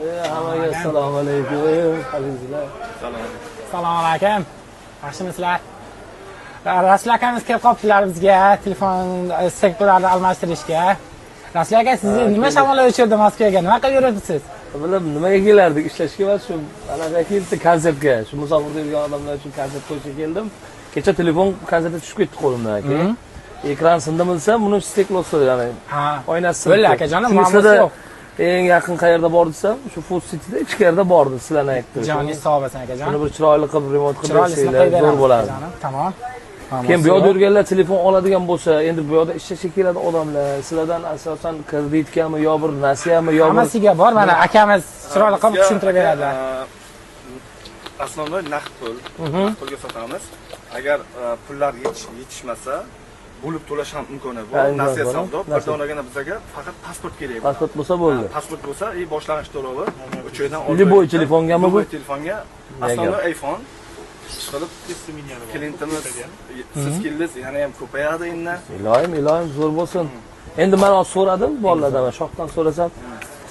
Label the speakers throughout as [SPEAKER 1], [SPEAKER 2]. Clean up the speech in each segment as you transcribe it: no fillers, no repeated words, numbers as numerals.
[SPEAKER 1] Hammaga assalomu alaykum. Qalingizlar?
[SPEAKER 2] Assalomu alaykum. Yaxshimisizlar? Rasul akamiz kelib qolibdilar bizga telefon sektlarini almashtirishga. Rasul aka, sizni nima shamollab o'chirdi Moskvaga? Nima qilib yuribsiz?
[SPEAKER 1] Bilib, nimaga kelardik? Ishlashga emas, shu anaqa keldi konsertga. Shu musofirda yurgan odamlar uchun konsert qo'yishga keldim. Kecha telefon konsertda tushib ketdi qo'limdan aka. Ekran sindi bilsam, buni steklosi, ya'ni oynasi.
[SPEAKER 2] Bo'ldi akajonim, muammosi yo'q.
[SPEAKER 1] Eng yaqin qayerda bor desam, shu Food Cityda ichkarida bordi, sizlarni aytdim.
[SPEAKER 2] Joningiz sog' bo'lsin akajon.
[SPEAKER 1] Buni bir chiroyli qilib remont qilib bersanglar zo'r bo'ladi.
[SPEAKER 2] Tamom.
[SPEAKER 1] Keyin bu yoqda yurganlar telefon oladigan bo'lsa, endi bu yoqda ishlashga keladi odamlar. Sizlardan asosan kreditkami yo bir nasiyami yo bir
[SPEAKER 2] hammasiga bor. Mana akamiz chiroyli qilib tushuntirib beradilar.
[SPEAKER 3] Asosiy naqd pulga sotamiz. Agar pullar yetishmasa, bo'lib to'lash ham imkoni bor. Nasiya savdo. Bir donagina bizga faqat pasport kerak.
[SPEAKER 1] Pasport bo'lsa bo'ldi.
[SPEAKER 3] Pasport bo'lsa, boshlang'ich to'lovi 3 oydan
[SPEAKER 1] Liboy telefongami bu?
[SPEAKER 3] Telefonga asosiy iPhone klientimiz siz keldingiz, yana ham ko'payadi endi.
[SPEAKER 1] Iloyim zo'r bo'lsin. Endi men so'radim bolalardan, shohdan so'rasam,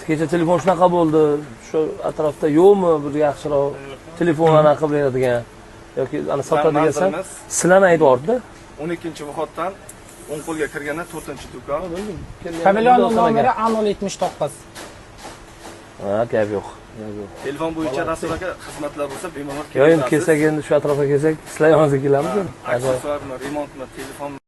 [SPEAKER 1] kecha telefon shunaqa bo'ldi, shu atrofda yo'qmi bir yaxshiroq telefon anaqa qilib beradigan yoki ana sotadigan sizlarni aytib
[SPEAKER 3] 12-vahotdan 10 qo'lga kirganda 4-do'kon.
[SPEAKER 2] Pavilion nomeri A079.
[SPEAKER 1] Gap yo'q.
[SPEAKER 3] Telefon bo'yicha Rasul aka xizmatlar bo'lsa bemalol
[SPEAKER 1] keling. Yo'q, endi kelsak, endi shu atrofga kelsak, sizlar yoningizga kelamiz.
[SPEAKER 3] Aksesuarmi, remontmi, telefon